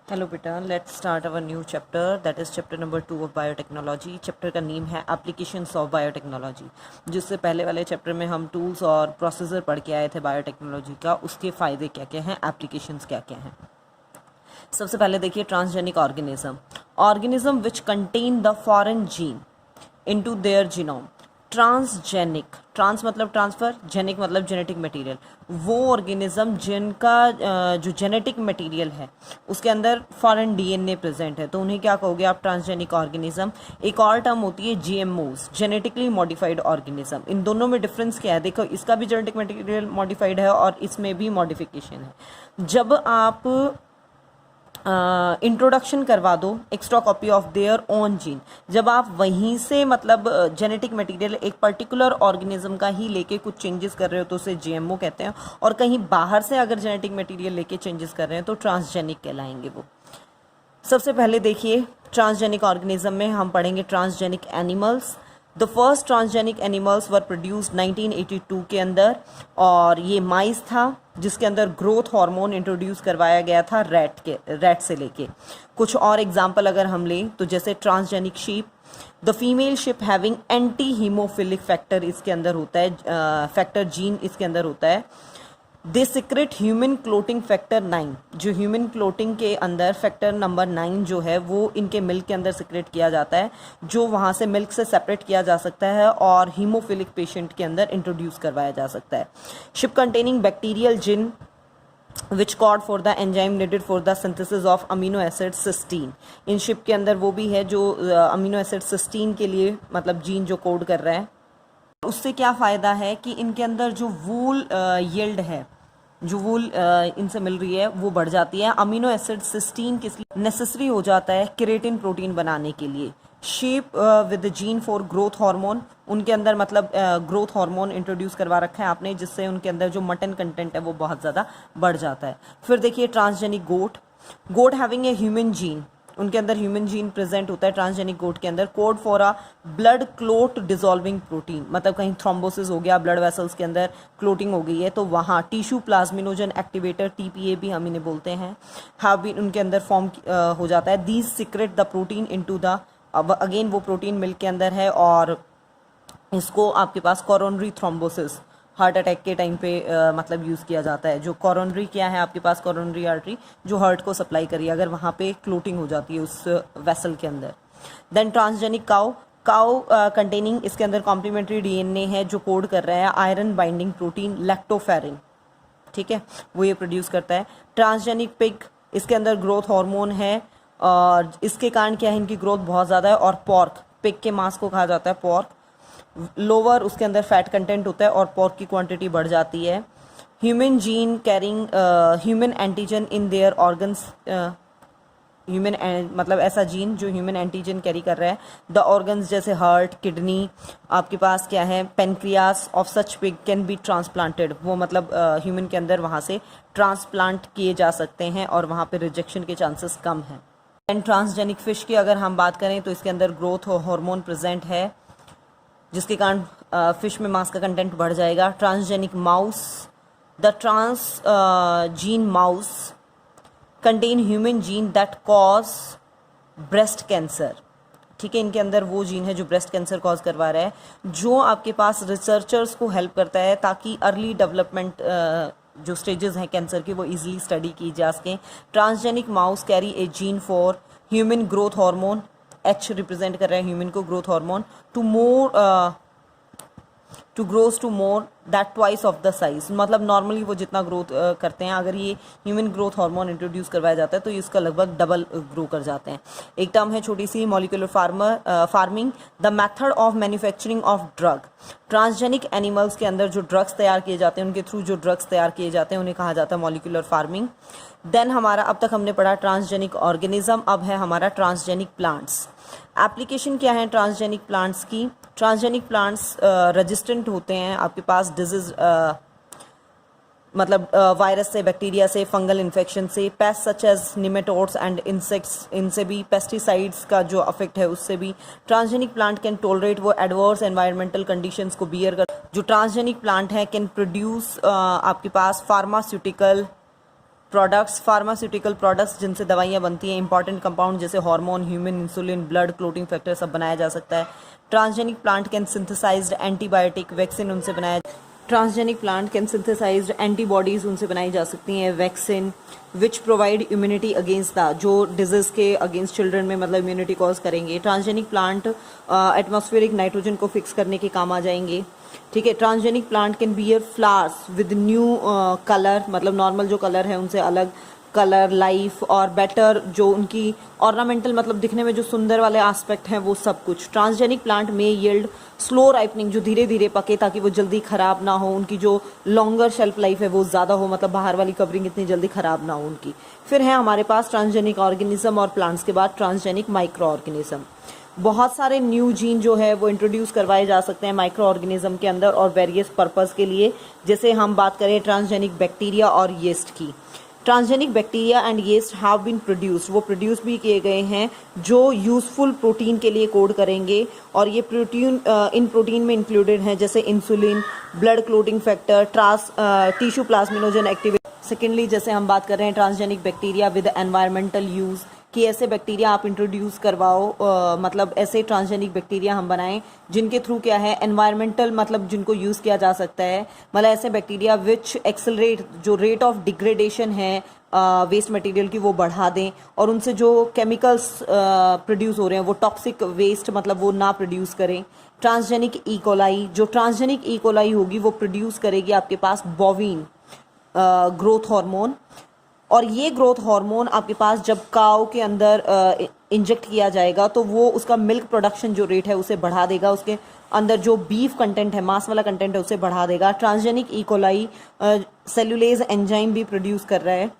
Hello बेटा, let's start our new chapter that is chapter number 2 of biotechnology. Chapter का name है applications of biotechnology. जिससे पहले वाले चैप्टर में हम टूल्स और प्रोसीजर पढ़ के आए थे बायोटेक्नोलॉजी का, उसके फ़ायदे क्या क्या हैं, एप्लीकेशंस क्या क्या हैं। सबसे पहले देखिए transgenic organism which contain the foreign gene into their genome. Transgenic, trans मतलब ट्रांसफ़र, जेनिक मतलब जेनेटिक मटेरियल। वो ऑर्गेनिज्म जिनका जो जेनेटिक मटेरियल है उसके अंदर फॉरेन डीएनए प्रेजेंट है, तो उन्हें क्या कहोगे आप, ट्रांसजेनिक ऑर्गेनिज्म। एक और टर्म होती है जीएमओज, जेनेटिकली मॉडिफाइड ऑर्गेनिज्म। इन दोनों में डिफरेंस क्या है, देखो इसका भी जेनेटिक मटेरियल मॉडिफाइड है और इसमें भी मॉडिफिकेशन है। जब आप इंट्रोडक्शन करवा दो extra copy of their own gene, जब आप वहीं से मतलब जेनेटिक मटेरियल एक पर्टिकुलर ऑर्गेनिज्म का ही लेके कुछ चेंजेस कर रहे हो तो उसे जीएमओ कहते हैं, और कहीं बाहर से अगर जेनेटिक मटेरियल लेके चेंजेस कर रहे हैं तो ट्रांसजेनिक कहलाएंगे वो। सबसे पहले देखिए ट्रांसजेनिक ऑर्गेनिज्म में हम पढ़ेंगे transgenic animals. The first transgenic animals were produced 1982 के अंदर, और ये माइस था जिसके अंदर ग्रोथ हार्मोन इंट्रोड्यूस करवाया गया था रैट से लेके। कुछ और एग्जांपल अगर हम लें तो जैसे transgenic sheep, the female sheep having anti haemophilic factor इसके अंदर होता है, फैक्टर जीन इसके अंदर होता है। They secrete human clotting factor 9, जो ह्यूमन क्लोटिंग के अंदर फैक्टर नंबर 9 जो है वो इनके मिल्क के अंदर सिक्रेट किया जाता है, जो वहाँ से मिल्क से सेपरेट किया जा सकता है और हीमोफिलिक पेशेंट के अंदर इंट्रोड्यूस करवाया जा सकता है। Sheep containing bacterial gene which code for the enzyme needed for the synthesis of amino acid cysteine. इन शिप के अंदर वो भी है जो अमीनो एसिड सिस्टीन के लिए मतलब जीन जो कोड कर रहा है। उससे क्या फ़ायदा है कि इनके अंदर जो वूल यील्ड है, जो वूल इनसे मिल रही है वो बढ़ जाती है। अमीनो एसिड सिस्टीन किस लिए नेसेसरी हो जाता है, केराटिन प्रोटीन बनाने के लिए। Shape with gene for growth hormone, उनके अंदर मतलब ग्रोथ हार्मोन इंट्रोड्यूस करवा रखा है आपने, जिससे उनके अंदर जो मटन कंटेंट है वो बहुत ज़्यादा बढ़ जाता है। फिर देखिए transgenic goat having a human gene, उनके अंदर ह्यूमन जीन प्रेजेंट होता है ट्रांसजेनिक गोट के अंदर। Code for a blood clot dissolving protein, मतलब कहीं थ्रोम्बोसिस हो गया, ब्लड वेसल्स के अंदर क्लोटिंग हो गई है तो वहाँ टिश्यू प्लाज्मिनोजन एक्टिवेटर टीपीए भी हम इन्हें बोलते हैं, हैव बीन उनके अंदर फॉर्म हो जाता है। These secret the protein into the, अब अगेन वो प्रोटीन मिल्क के अंदर है और इसको आपके पास कोरोनरी थ्रोम्बोसिस, हार्ट अटैक के टाइम पे मतलब यूज़ किया जाता है। जो कोरोनरी क्या है आपके पास, कोरोनरी आर्टरी जो हार्ट को सप्लाई करिए, अगर वहाँ पे क्लोटिंग हो जाती है उस वेसल के अंदर। देन ट्रांसजेनिक काउ कंटेनिंग, इसके अंदर कॉम्प्लीमेंट्री डीएनए है जो कोड कर रहा है आयरन बाइंडिंग प्रोटीन लैक्टोफेरिन, ठीक है, वो ये प्रोड्यूस करता है। ट्रांसजेनिक पिग, इसके अंदर ग्रोथ हार्मोन है और इसके कारण क्या है, इनकी ग्रोथ बहुत ज़्यादा है। और पॉर्क, पिग के मांस को कहा जाता है पॉर्क, लोअर उसके अंदर फैट कंटेंट होता है और पॉर्क की क्वांटिटी बढ़ जाती है। Human gene carrying human antigen in their organs, human मतलब ऐसा जीन जो ह्यूमन एंटीजन कैरी कर रहा है द ऑर्गन्स, जैसे हार्ट, किडनी, आपके पास क्या है pancreas of such pig can be transplanted, वो मतलब ह्यूमन के अंदर वहाँ से ट्रांसप्लांट किए जा सकते हैं और वहाँ पे रिजेक्शन के चांसेस कम हैं। एंड ट्रांसजेनिक फिश की अगर हम बात करें तो इसके अंदर ग्रोथ हार्मोन प्रेजेंट है जिसके कारण फिश में मांस का कंटेंट बढ़ जाएगा। Transgenic mouse, the transgene mouse contain human gene that cause breast cancer, ठीक है, इनके अंदर वो जीन है जो ब्रेस्ट कैंसर कॉज करवा रहा है, जो आपके पास रिसर्चर्स को हेल्प करता है ताकि अर्ली डेवलपमेंट जो स्टेजेस हैं कैंसर की वो इजीली स्टडी की जा सकें। Transgenic mouse carry a gene for human growth hormone, H represent कर रहा है ह्यूमन को, growth hormone, to grows to more that twice of the size, मतलब नॉर्मली वो जितना ग्रोथ करते हैं, अगर ये ह्यूमन ग्रोथ हार्मोन इंट्रोड्यूस करवाया जाता है तो इसका लगभग डबल ग्रो कर जाते हैं। एक टर्म है छोटी सी, molecular farming, the method of manufacturing of drug. Transgenic animals के अंदर जो ड्रग्स तैयार किए जाते हैं, उनके थ्रू जो ड्रग्स तैयार किए जाते हैं उन्हें कहा जाता है मॉलिक्यूलर फार्मिंग। देन हमारा अब तक हमने पढ़ा ट्रांसजेनिक ऑर्गेनिज्म, अब है हमारा ट्रांसजेनिक प्लांट्स। एप्लीकेशन क्या है ट्रांसजेनिक प्लांट्स की, ट्रांसजेनिक प्लांट्स रेजिस्टेंट होते हैं आपके पास डिजीज, मतलब वायरस से, बैक्टीरिया से, फंगल इन्फेक्शन से, pest such as nematodes and insects, इनसे भी, पेस्टिसाइड्स का जो अफेक्ट है उससे भी। ट्रांसजेनिक प्लांट कैन टोलरेट, वो एडवर्स एनवायरमेंटल कंडीशंस को बियर कर। जो ट्रांसजेनिक प्लांट है कैन प्रोड्यूस आपके पास फार्मास्यूटिकल प्रोडक्ट्स, फार्मास्यूटिकल प्रोडक्ट्स जिनसे दवाइयाँ बनती हैं, इंपॉर्टेंट कंपाउंड जैसे hormone, human insulin, blood clotting factor सब बनाया जा सकता है। Transgenic plant can synthesized antibiotic, vaccine उनसे बनाया, transgenic plant can synthesized antibodies उनसे बनाई जा सकती हैं, vaccine which provide immunity against the, जो डिजीज के अगेंस्ट चिल्ड्रन में मतलब इम्यूनिटी कॉज करेंगे। ट्रांसजेनिक प्लांट एटमॉस्फेरिक नाइट्रोजन को फिक्स करने के काम आ जाएंगे। ठीक है। Transgenic plant can bear flowers with new colour, मतलब नॉर्मल जो कलर है उनसे अलग कलर, लाइफ और बेटर जो उनकी ऑर्नामेंटल मतलब दिखने में जो सुंदर वाले एस्पेक्ट हैं वो सब कुछ। ट्रांसजेनिक प्लांट में यील्ड स्लो राइपनिंग, जो धीरे धीरे पके ताकि वो जल्दी खराब ना हो, उनकी जो लॉन्गर शेल्फ लाइफ है वो ज़्यादा हो, मतलब बाहर वाली कवरिंग इतनी जल्दी खराब ना हो उनकी। फिर है हमारे पास ट्रांसजेनिक ऑर्गेनिज्म और प्लांट्स के बाद ट्रांसजेनिक माइक्रो ऑर्गेनिज्म। बहुत सारे न्यू जीन जो है वो इंट्रोड्यूस करवाए जा सकते हैं माइक्रो ऑर्गेनिज्म के अंदर और वेरियस पर्पस के लिए। जैसे हम बात करें ट्रांसजेनिक बैक्टीरिया और यीस्ट की। Transgenic bacteria and yeast have been produced, वो प्रोड्यूस भी किए गए हैं जो यूजफुल प्रोटीन के लिए कोड करेंगे और ये प्रोटीन इन प्रोटीन में इंक्लूडेड हैं जैसे insulin, blood clotting factor, tissue plasminogen activity. Secondly जैसे हम बात कर रहे हैं transgenic bacteria with environmental use, कि ऐसे बैक्टीरिया आप इंट्रोड्यूस करवाओ, मतलब ऐसे ट्रांसजेनिक बैक्टीरिया हम बनाएं जिनके थ्रू क्या है एनवायरमेंटल मतलब जिनको यूज़ किया जा सकता है, मतलब ऐसे बैक्टीरिया विच एक्सेलरेट, जो रेट ऑफ डिग्रेडेशन है वेस्ट मटेरियल की वो बढ़ा दें और उनसे जो केमिकल्स प्रोड्यूस हो रहे हैं वो टॉक्सिक वेस्ट मतलब वो ना प्रोड्यूस करें। ट्रांसजेनिक ई कोलाई, जो ट्रांसजेनिक ई कोलाई होगी वो प्रोड्यूस करेगी आपके पास बोविन ग्रोथ हार्मोन, और ये ग्रोथ हार्मोन आपके पास जब काऊ के अंदर इंजेक्ट किया जाएगा तो वो उसका मिल्क प्रोडक्शन जो रेट है उसे बढ़ा देगा, उसके अंदर जो बीफ कंटेंट है, मांस वाला कंटेंट है उसे बढ़ा देगा। Transgenic E coli cellulase enzyme भी प्रोड्यूस कर रहा है।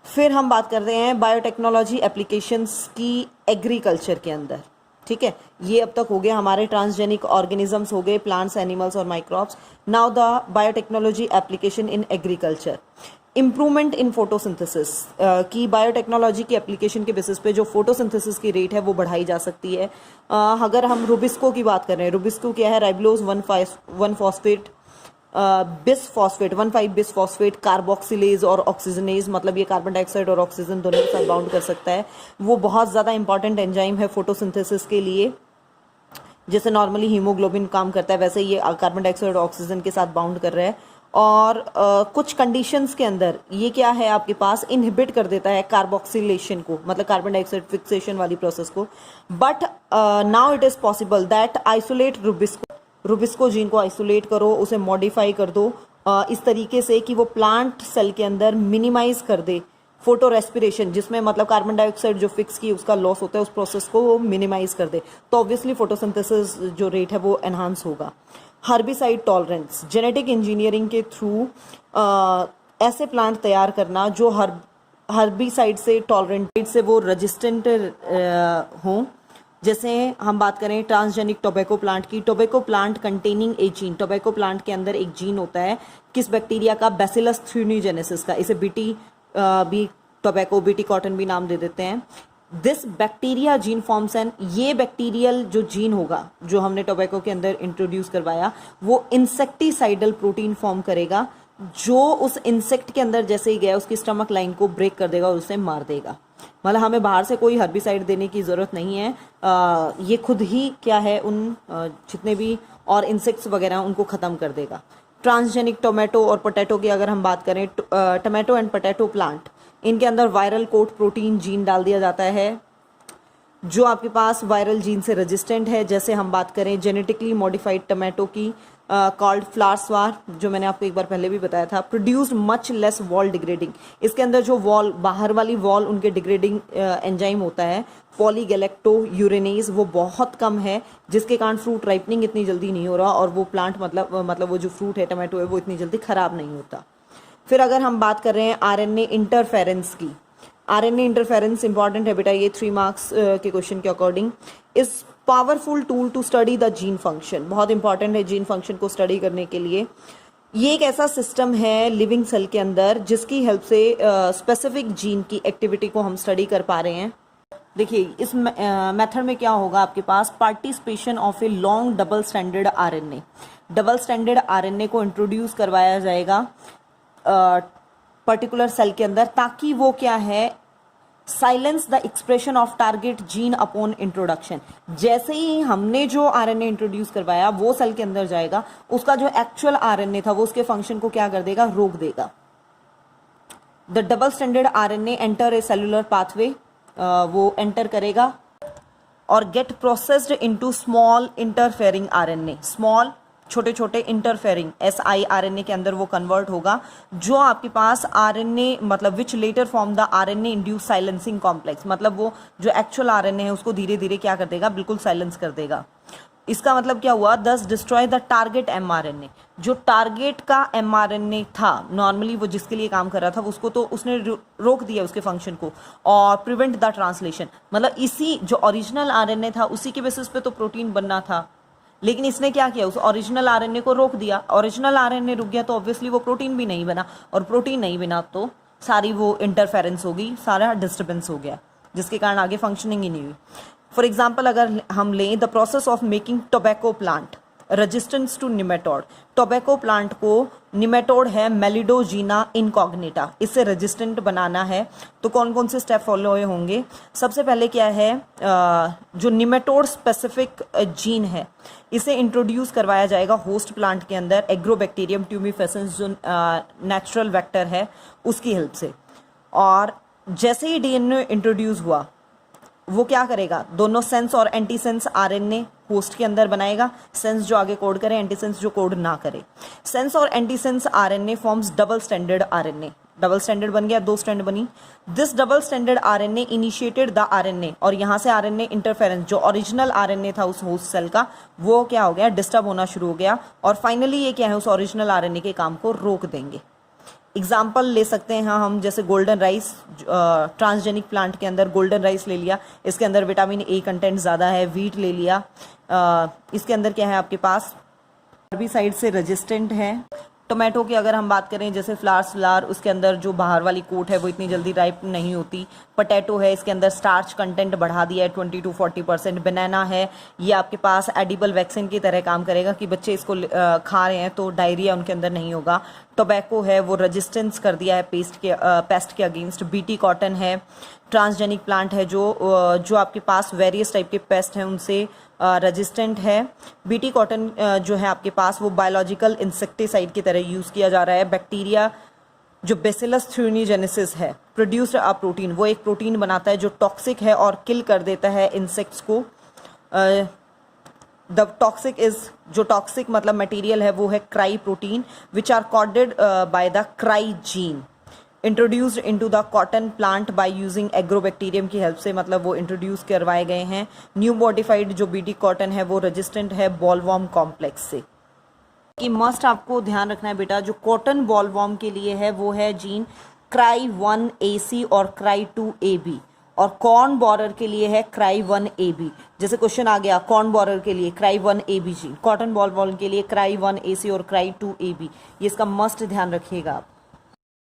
फिर हम बात करते हैं बायोटेक्नोलॉजी एप्लीकेशंस की एग्रीकल्चर के अंदर। ठीक है, ये अब तक हो गया हमारे ट्रांसजेनिक ऑर्गेनिजम्स हो गए, प्लांट्स, एनिमल्स और microbes. Now the biotechnology application in agriculture. Improvement in photosynthesis की बायोटेक्नोलॉजी की एप्लीकेशन के बेसिस पे जो फोटोसिंथेसिस की रेट है वो बढ़ाई जा सकती है। अगर हम रुबिस्को की बात कर रहे हैं, रुबिस्को क्या है, राइबोलोज 1 फॉस्फेट बिसफॉस्फेट 1,5 बिसफॉस्फेट कार्बोक्सिलेज और ऑक्सीजनेज, मतलब ये कार्बन डाइऑक्साइड और ऑक्सीजन दोनों के साथ बाउंड कर सकता है। वो बहुत ज़्यादा इंपॉर्टेंट एंजाइम है फोटोसिंथेसिस के लिए। जैसे नॉर्मली हीमोग्लोबिन काम करता है वैसे ये कार्बन डाइऑक्साइड और ऑक्सीजन के साथ बाउंड कर रहा है और कुछ कंडीशंस के अंदर ये क्या है आपके पास इनहिबिट कर देता है कार्बोक्सिलेशन को, मतलब कार्बन डाइऑक्साइड फिक्सेशन वाली प्रोसेस को। But now it is possible that isolate Rubisco gene को आइसोलेट करो, उसे मॉडिफाई कर दो इस तरीके से कि वो प्लांट सेल के अंदर मिनिमाइज कर दे फोटो रेस्पिरेशन, जिसमें मतलब कार्बन डाइऑक्साइड जो फिक्स की उसका लॉस होता है उस प्रोसेस को वो मिनिमाइज कर दे, तो ऑब्वियसली फोटोसिंथेसिस जो रेट है वो एनहांस होगा। हर्बिसाइड टॉलरेंस, जेनेटिक इंजीनियरिंग के थ्रू ऐसे प्लांट तैयार करना जो हर्बिसाइड से टॉलरेंट से वो रेजिस्टेंट हों। जैसे हम बात करें ट्रांसजेनिक टोबैको प्लांट की, tobacco plant containing A gene, tobacco plant के अंदर एक जीन होता है किस बैक्टीरिया का, बैसिलस थ्यूनिजेनेसिस का, इसे बीटी भी टोबैको बीटी कॉटन भी नाम दे देते हैं। This bacteria gene forms an, ये बैक्टीरियल जो जीन होगा जो हमने टोबैको के अंदर इंट्रोड्यूस करवाया वो इंसेक्टिसाइडल प्रोटीन फॉर्म करेगा जो उस इंसेक्ट के अंदर जैसे ही गया उसकी स्टमक लाइन को ब्रेक कर देगा और उसे मार देगा। मतलब हमें बाहर से कोई हर्बिसाइड देने की ज़रूरत नहीं है, ये खुद ही क्या है उन जितने भी और इंसेक्ट्स वगैरह उनको ख़त्म कर देगा। ट्रांसजेनिक टोमेटो और पोटैटो की अगर हम बात करें, टोमेटो एंड पोटैटो प्लांट, इनके अंदर वायरल कोट प्रोटीन जीन डाल दिया जाता है जो आपके पास वायरल जीन से रेजिस्टेंट है। जैसे हम बात करें जेनेटिकली मॉडिफाइड टोमेटो की कॉल्ड फ्लावर स्वार, जो मैंने आपको एक बार पहले भी बताया था, produced much less wall degrading, इसके अंदर जो वॉल बाहर वाली वॉल उनके डिग्रेडिंग एंजाइम होता है पॉलीगैलेक्टो यूरेनेज वो बहुत कम है, जिसके कारण फ्रूट राइपनिंग इतनी जल्दी नहीं हो रहा और वो प्लांट मतलब वो जो फ्रूट है टोमेटो है वो इतनी जल्दी खराब नहीं होता। फिर अगर हम बात कर रहे हैं आरएनए इंटरफेरेंस की, आरएनए इंटरफेरेंस इंपॉर्टेंट है बेटा, ये 3 मार्क्स के क्वेश्चन के अकॉर्डिंग। इस powerful tool to study the gene function, बहुत इंपॉर्टेंट है जीन फंक्शन को स्टडी करने के लिए। ये एक ऐसा सिस्टम है लिविंग सेल के अंदर जिसकी हेल्प से स्पेसिफिक जीन की एक्टिविटी को हम स्टडी कर पा रहे हैं। देखिए इस मेथड में क्या होगा, आपके पास participation of a long double standard RNA, double standard RNA को इंट्रोड्यूस करवाया जाएगा पर्टिकुलर सेल के अंदर, ताकि वो क्या है, silence the expression of target gene upon introduction. जैसे ही हमने जो आरएनए इंट्रोड्यूस करवाया वो सेल के अंदर जाएगा, उसका जो एक्चुअल आरएनए था वो उसके फंक्शन को क्या कर देगा, रोक देगा। The double standard RNA enter a cellular pathway, वो एंटर करेगा और get processed into small interfering RNA, small छोटे छोटे इंटरफेयरिंग siRNA के अंदर वो कन्वर्ट होगा, जो आपके पास आरएनए मतलब which later form the RNA induce silencing complex, मतलब वो जो एक्चुअल आरएनए है उसको धीरे धीरे क्या कर देगा, बिल्कुल साइलेंस कर देगा। इसका मतलब क्या हुआ, दस डिस्ट्रॉय द टारगेट mRNA, जो टारगेट का mRNA था नॉर्मली वो जिसके लिए काम कर रहा था उसको तो उसने रोक दिया उसके फंक्शन को, और प्रिवेंट द ट्रांसलेशन, मतलब इसी जो ओरिजिनल आरएनए था उसी के बेसिस पे तो प्रोटीन बनना था, लेकिन इसने क्या किया, उस ओरिजिनल आरएनए को रोक दिया। ओरिजिनल आरएनए रुक गया तो ऑब्वियसली वो प्रोटीन भी नहीं बना, और प्रोटीन नहीं बना तो सारी वो इंटरफेरेंस हो गई, सारा डिस्टर्बेंस हो गया, जिसके कारण आगे फंक्शनिंग ही नहीं हुई। फॉर एग्जाम्पल अगर हम लें the process of making tobacco plant resistance to nematode, tobacco plant को निमेटोड है मेलिडोजीना इनकॉग्निटा, इससे रेजिस्टेंट बनाना है तो कौन कौन से स्टेप फॉलो होंगे। सबसे पहले क्या है, जो निमेटोड स्पेसिफिक जीन है इसे इंट्रोड्यूस करवाया जाएगा होस्ट प्लांट के अंदर, एग्रोबैक्टीरियम ट्यूमिफेसेंस जो नेचुरल वेक्टर है उसकी हेल्प से। और जैसे ही डीएनए इंट्रोड्यूस हुआ वो क्या करेगा, दोनों सेंस और एंटी सेंस आरएनए होस्ट के अंदर बनाएगा, सेंस जो आगे कोड करे, एंटी सेंस जो कोड ना करे। सेंस और anti sense RNA forms double standard RNA, double standard बन गया, दो स्टैंड बनी। This double standard RNA initiated the RNA, और यहाँ से आरएनए इंटरफेरेंस जो ओरिजिनल आरएनए था उस होस्ट सेल का वो क्या हो गया, डिस्टर्ब होना शुरू हो गया, और फाइनली ये क्या है, उस ओरिजिनल आरएनए के काम को रोक देंगे। एग्जाम्पल ले सकते हैं हम, जैसे गोल्डन राइस, ट्रांसजेनिक प्लांट के अंदर गोल्डन राइस ले लिया, इसके अंदर विटामिन ए कंटेंट ज़्यादा है। वीट ले लिया, इसके अंदर क्या है आपके पास, हर्बिसाइड से रेजिस्टेंट है। टोमेटो की अगर हम बात करें, जैसे फ्लावर उसके अंदर जो बाहर वाली कोट है वो इतनी जल्दी राइप नहीं होती। पोटैटो है, इसके अंदर स्टार्च कंटेंट बढ़ा दिया है 20 to 40%। बनाना है, ये आपके पास एडिबल वैक्सीन की तरह काम करेगा कि बच्चे इसको खा रहे हैं तो डायरिया उनके अंदर नहीं होगा। टोबैको है, वो रेजिस्टेंस कर दिया है पेस्ट के अगेंस्ट। बीटी कॉटन है, ट्रांसजेनिक प्लांट है जो आपके पास वेरियस टाइप के पेस्ट हैं उनसे रेजिस्टेंट है। बीटी कॉटन जो है आपके पास वो बायोलॉजिकल इंसेक्टिसाइड की तरह यूज़ किया जा रहा है। बैक्टीरिया जो बेसिलस थ्यूनिजेनेसिस है प्रोड्यूस्ड अ प्रोटीन, वो एक प्रोटीन बनाता है जो टॉक्सिक है और किल कर देता है इंसेक्ट्स को। द टॉक्सिक इज, जो टॉक्सिक मतलब मटेरियल है वो है cry protein which are coded by the cry gene, introduced into the cotton plant by using Agrobacterium की हेल्प से, मतलब वो इंट्रोड्यूस करवाए गए हैं। न्यू मॉडिफाइड जो बीटी कॉटन है वो रेजिस्टेंट है बॉलवॉर्म कॉम्प्लेक्स से। कि मस्ट आपको ध्यान रखना है बेटा, जो कॉटन बॉलवॉर्म के लिए है वो है जीन क्राई 1AC और क्राई 2AB, और कॉर्न बोरर के लिए है क्राई 1AB। जैसे क्वेश्चन आ गया कॉर्न बोरर के लिए cry 1AB gene, cotton bollworm के लिए क्राई 1AC और क्राई 2AB, ये इसका मस्ट ध्यान रखिएगा आप।